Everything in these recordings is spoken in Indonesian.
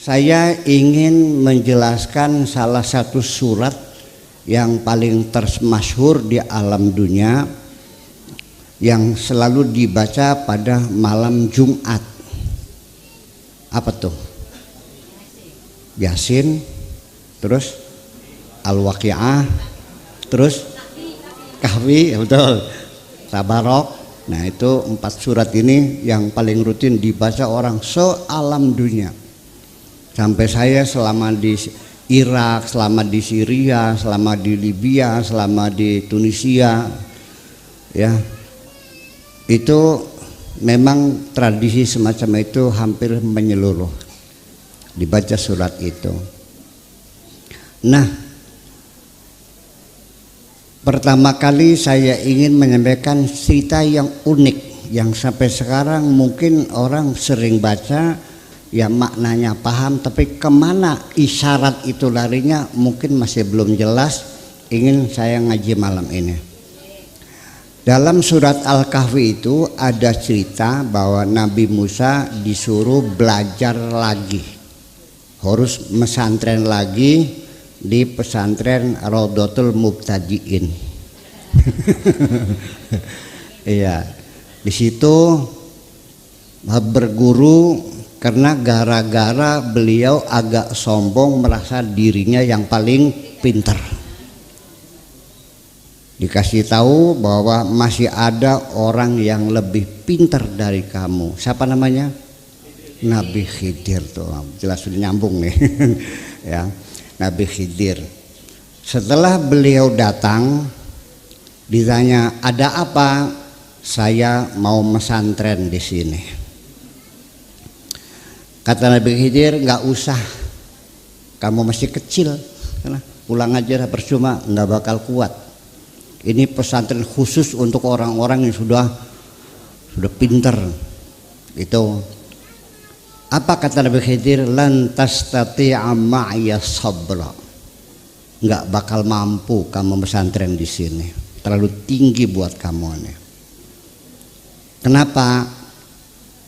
Saya ingin menjelaskan salah satu surat yang paling termasyhur di alam dunia yang selalu dibaca pada malam Jumat. Apa tuh? Yasin, terus Al-Waqiah, terus Kahfi, betul. Tabarok. Nah, itu 4 surat ini yang paling rutin dibaca orang se-alam dunia. Sampai saya selama di Irak, selama di Syria, selama di Libya, selama di Tunisia, ya, itu memang tradisi semacam itu hampir menyeluruh, dibaca surat itu. Nah, pertama kali saya ingin menyampaikan cerita yang unik yang sampai sekarang mungkin orang sering baca, ya maknanya paham, tapi kemana isyarat itu larinya mungkin masih belum jelas. Ingin saya ngaji malam ini. Dalam surat Al-Kahfi itu ada cerita bahwa Nabi Musa disuruh belajar lagi, harus mesantren lagi di pesantren Raudhatul Mubtadiin. Iya, di situ berguru. Karena gara-gara beliau agak sombong, merasa dirinya yang paling pintar. Dikasih tahu bahwa masih ada orang yang lebih pintar dari kamu. Siapa namanya? Nabi Khidir tuh. Jelas sudah nyambung nih. Ya, Nabi Khidir. Setelah beliau datang, ditanya, "Ada apa?" "Saya mau mesantren di sini." Kata Nabi Khidir, "Nggak usah, kamu masih kecil, pulang aja percuma, nggak bakal kuat. Ini pesantren khusus untuk orang-orang yang sudah pinter." Itu apa kata Nabi Khidir? "Lan tastati'a ma'iya sabra." Nggak bakal mampu kamu pesantren di sini, terlalu tinggi buat kamu nih. Kenapa?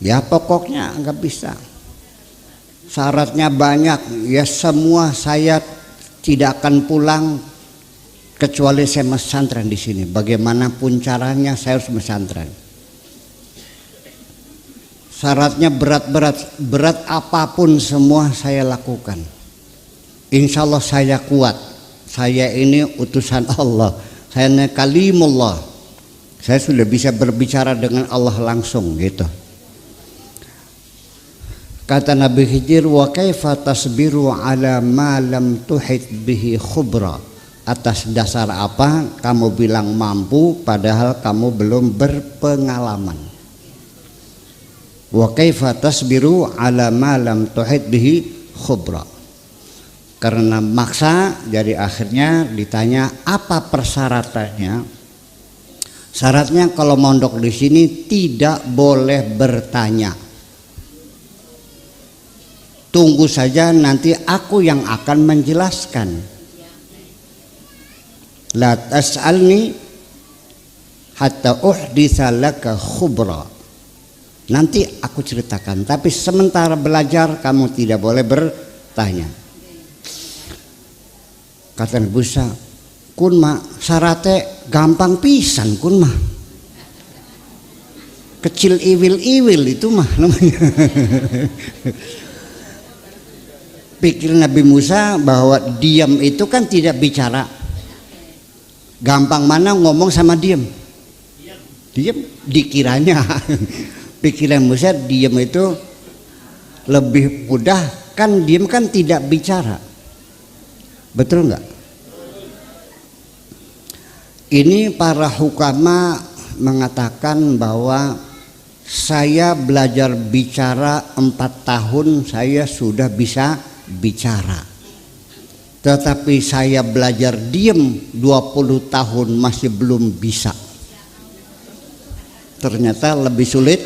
Ya pokoknya nggak bisa. Syaratnya banyak, ya semua saya tidak akan pulang kecuali saya mesantren di sini. Bagaimanapun caranya saya harus mesantren. Syaratnya berat apapun semua saya lakukan. Insya Allah saya kuat. Saya ini utusan Allah. Saya ini kalimullah. Saya sudah bisa berbicara dengan Allah langsung gitu. Kata Nabi Khidir, "Wa kaifa tasbiru ala ma lam tuhit bihi khubra." Atas dasar apa kamu bilang mampu padahal kamu belum berpengalaman? Wa kaifa tasbiru ala ma lam tuhit bihi khubra. Karena maksa, jadi akhirnya ditanya apa persyaratannya. Syaratnya kalau mondok di sini tidak boleh bertanya. Tunggu saja, nanti aku yang akan menjelaskan. La tas'alni hatta uhditsa laka khubra. Nanti aku ceritakan, tapi sementara belajar kamu tidak boleh bertanya. Kata Nabi Musa, "Kun ma syaratnya gampang pisan kun mah. Kecil iwil-iwil itu mah namanya." Pikir Nabi Musa bahwa diam itu kan tidak bicara. Gampang mana ngomong sama diam? Diam dikiranya. Pikiran Musa diam itu lebih mudah, kan diam kan tidak bicara. Betul nggak? Ini para hukama mengatakan bahwa saya belajar bicara 4 tahun saya sudah bisa bicara, tetapi saya belajar diam 20 tahun masih belum bisa. Ternyata lebih sulit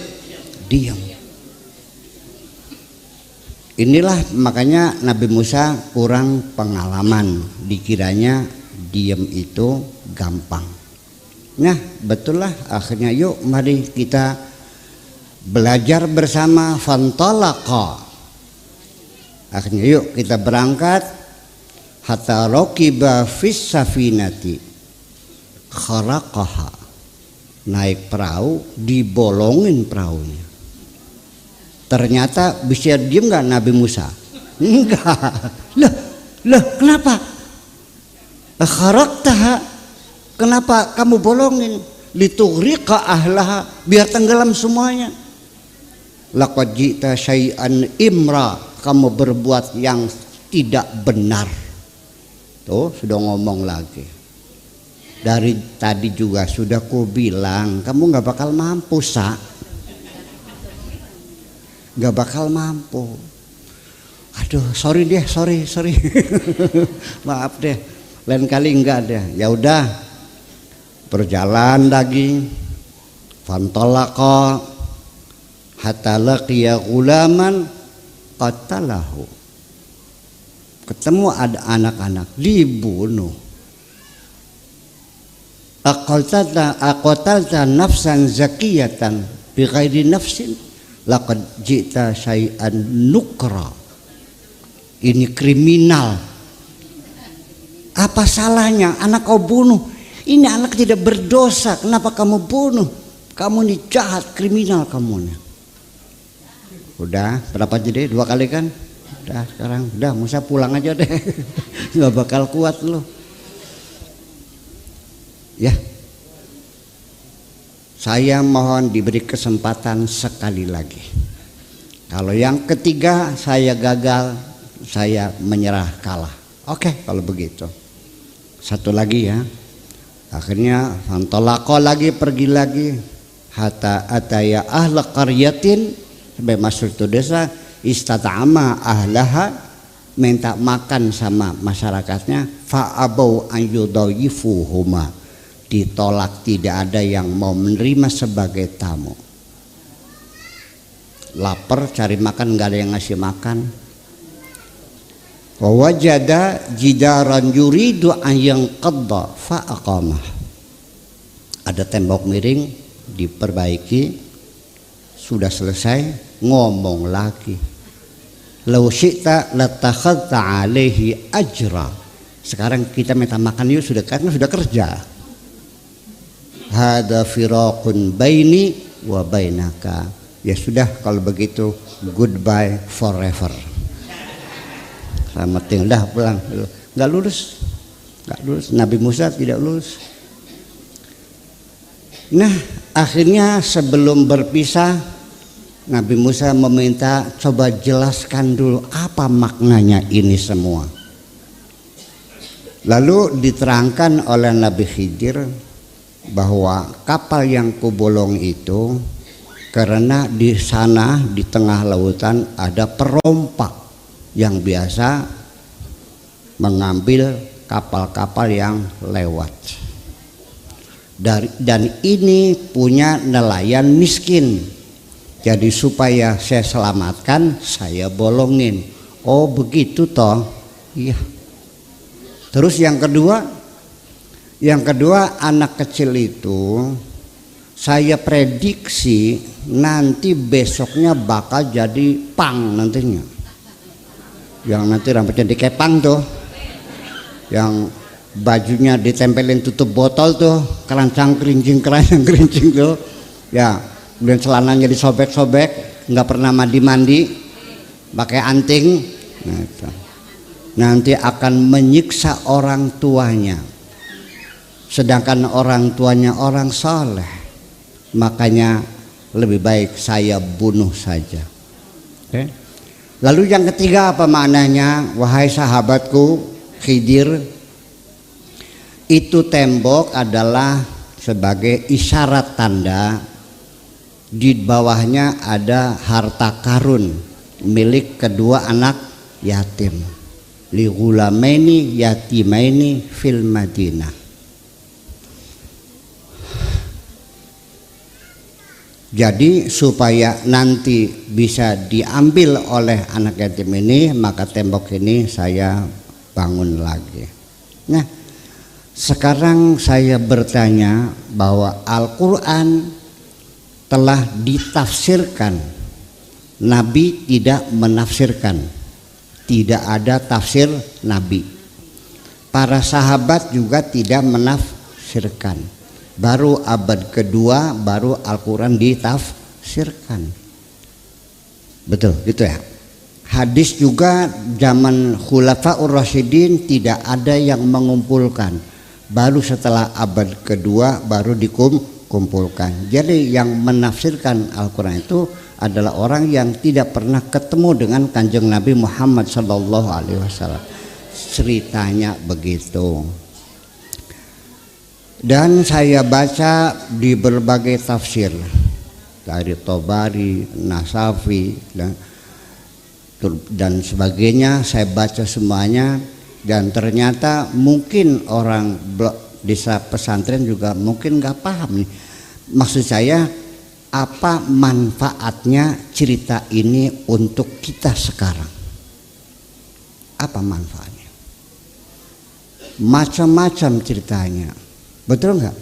diam. Inilah makanya Nabi Musa kurang pengalaman, dikiranya diam itu gampang. Nah betul lah, akhirnya yuk mari kita belajar bersama. Fantalaqa. Akhirnya yuk kita berangkat. Hatta raqiba fis safinati kharaqaha. Naik perahu, dibolongin perahunya. Ternyata bisa diem nggak Nabi Musa? Enggak. Lah kenapa? Kharaqtaha. Kenapa kamu bolongin? Litughriqa ahlaha, biar tenggelam semuanya. Laqad ji'ta syai'an imra, kamu berbuat yang tidak benar. Tuh sudah ngomong lagi. Dari tadi juga sudah ku bilang kamu nggak bakal mampu, Sa. Nggak bakal mampu. Aduh, sorry deh, sorry. Maaf deh, lain kali enggak deh. Ya udah, berjalan lagi. Fantalaqa hatta laqiya ghulaman qatalahu. Ketemu ada anak-anak dibunuh. Aqatalta nafsan zakiyatan bighairi nafsin laqad ji'ta syai'an nukra. Ini kriminal. Apa salahnya anak kau bunuh? Ini anak tidak berdosa, kenapa kamu bunuh? Kamu ini jahat, kriminal kamu nih. Udah berapa jadi? 2 kali kan? Udah sekarang, udah Musa pulang aja deh. Nggak bakal kuat lo. Ya, saya mohon diberi kesempatan sekali lagi. Kalau yang ketiga saya gagal, saya menyerah, kalah. Oke, kalau begitu. Satu lagi ya. Akhirnya fantalaqa lagi, pergi lagi. Hatta ataya ahla qaryatin, sampai masuk ke desa. Istata'ama ahlaha, minta makan sama masyarakatnya. Fa'abau an yudayifuhuma, ditolak, tidak ada yang mau menerima sebagai tamu. Lapar cari makan, nggak ada yang ngasih makan. Wajada jidaran yuridu an yanqadda fa'aqamah. Ada tembok miring, diperbaiki, sudah selesai, ngomong lagi. Lau syi'ta latakhadta alaihi ajra. Sekarang kita minta makan yuk, sudah karena sudah kerja. Hada firaqun baini wa bainaka. Ya sudah kalau begitu, goodbye forever. Selamat tinggal, pulang. Nggak lulus. Nabi Musa tidak lulus. Nah, akhirnya sebelum berpisah, Nabi Musa meminta, coba jelaskan dulu apa maknanya ini semua. Lalu diterangkan oleh Nabi Khidir bahwa kapal yang kubolong itu karena di sana di tengah lautan ada perompak yang biasa mengambil kapal-kapal yang lewat. Dan ini punya nelayan miskin. Jadi supaya saya selamatkan, saya bolongin. Oh begitu toh? Iya. Terus yang kedua anak kecil itu saya prediksi nanti besoknya bakal jadi pang nantinya. Yang nanti rambutnya dikepang tuh, yang bajunya ditempelin tutup botol tuh, keranjang kerincing tuh, ya. Kemudian celananya disobek-sobek, nggak pernah mandi-mandi, pakai anting. Nah, itu. Nanti akan menyiksa orang tuanya. Sedangkan orang tuanya orang soleh. Makanya lebih baik saya bunuh saja. Okay. Lalu yang ketiga apa maknanya? Wahai sahabatku Khidir, itu tembok adalah sebagai isyarat tanda. Di bawahnya ada harta karun milik kedua anak yatim. Li ghulamaini yatimaini fil Madinah. Jadi supaya nanti bisa diambil oleh anak yatim ini, maka tembok ini saya bangun lagi. Nah, sekarang saya bertanya bahwa Al-Quran telah ditafsirkan, Nabi tidak menafsirkan, tidak ada tafsir Nabi. Para sahabat juga tidak menafsirkan. Baru abad kedua baru Al-Quran ditafsirkan. Betul gitu ya. Hadis juga zaman Khulafaur Rasyidin tidak ada yang mengumpulkan. Baru setelah abad kedua baru dikumpulkan. Jadi yang menafsirkan Al-Quran itu adalah orang yang tidak pernah ketemu dengan Kanjeng Nabi Muhammad SAW. Ceritanya begitu. Dan saya baca di berbagai tafsir dari Tobari, Nasafi dan sebagainya, saya baca semuanya. Dan ternyata mungkin orang desa pesantren juga mungkin nggak paham nih. Maksud saya, apa manfaatnya cerita ini untuk kita sekarang? Apa manfaatnya? Macam-macam ceritanya, betul nggak?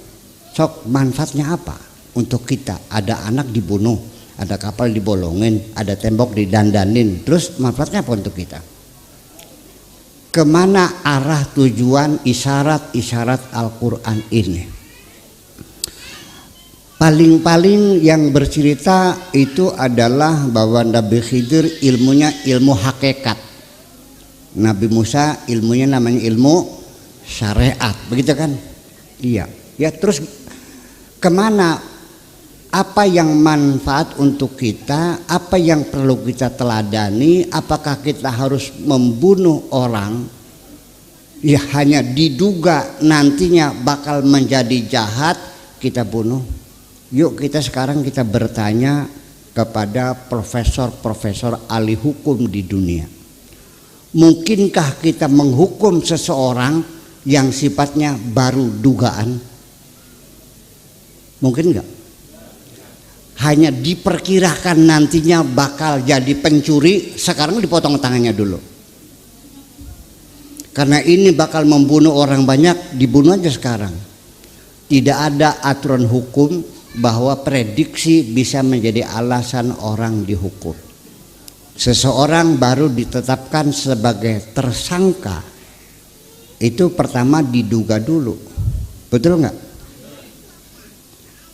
Sok manfaatnya apa untuk kita? Ada anak dibunuh, ada kapal dibolongin, ada tembok didandanin, terus manfaatnya apa untuk kita? Kemana arah tujuan isyarat-isyarat Al-Quran ini? Paling-paling yang bercerita itu adalah bahwa Nabi Khidir ilmunya ilmu hakikat, Nabi Musa ilmunya namanya ilmu syariat, begitu kan? Iya. Ya, terus kemana? Apa yang manfaat untuk kita? Apa yang perlu kita teladani? Apakah kita harus membunuh orang? Ya, hanya diduga nantinya bakal menjadi jahat, kita bunuh. Yuk kita sekarang kita bertanya kepada profesor-profesor ahli hukum di dunia. Mungkinkah kita menghukum seseorang yang sifatnya baru dugaan? Mungkin enggak? Hanya diperkirakan nantinya bakal jadi pencuri, sekarang dipotong tangannya dulu. Karena ini bakal membunuh orang banyak, dibunuh aja sekarang. Tidak ada aturan hukum bahwa prediksi bisa menjadi alasan orang dihukum. Seseorang baru ditetapkan sebagai tersangka, itu pertama diduga dulu, betul nggak?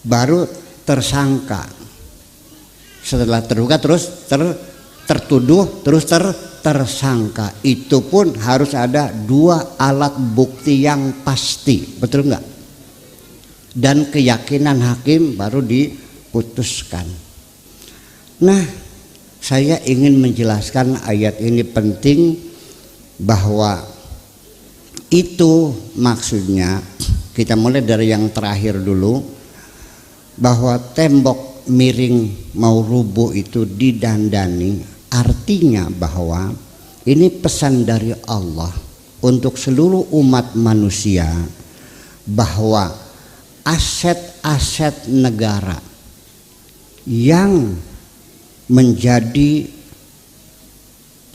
Baru tersangka. Setelah terduga terus tertuduh terus tersangka. Itu pun harus ada dua alat bukti yang pasti, betul nggak? Dan keyakinan hakim baru diputuskan. Nah, saya ingin menjelaskan ayat ini penting, bahwa itu maksudnya kita mulai dari yang terakhir dulu, bahwa tembok miring mau rubuh itu didandani, artinya bahwa ini pesan dari Allah untuk seluruh umat manusia, bahwa aset-aset negara yang menjadi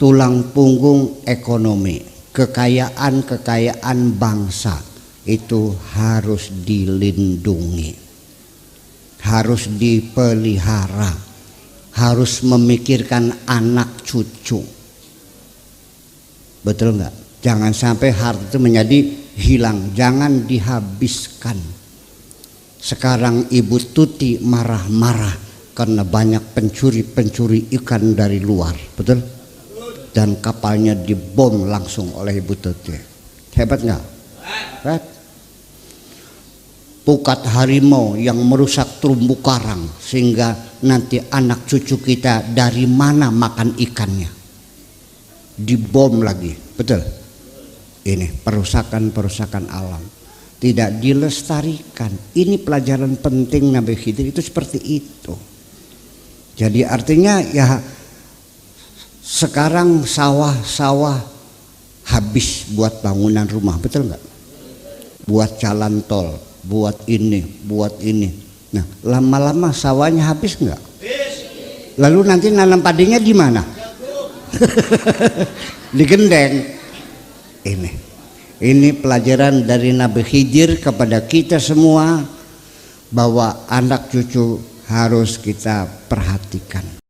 tulang punggung ekonomi, kekayaan bangsa itu harus dilindungi, harus dipelihara, harus memikirkan anak cucu. Betul nggak? Jangan sampai harta itu menjadi hilang, jangan dihabiskan. Sekarang Ibu Tuti marah-marah karena banyak pencuri ikan dari luar, betul? Dan kapalnya dibom langsung oleh Ibu Tuti. Hebat nggak? Hebat. Pukat harimau yang merusak terumbu karang sehingga nanti anak cucu kita dari mana makan ikannya, dibom lagi, betul? Ini perusakan alam, tidak dilestarikan. Ini pelajaran penting Nabi Khidir itu seperti itu. Jadi artinya ya sekarang sawah habis buat bangunan rumah, betul nggak? Buat jalan tol, buat ini. Nah, lama-lama sawahnya habis nggak? Lalu nanti nanam padinya di mana? Di gendeng. Ini pelajaran dari Nabi Khidir kepada kita semua, bahwa anak cucu harus kita perhatikan.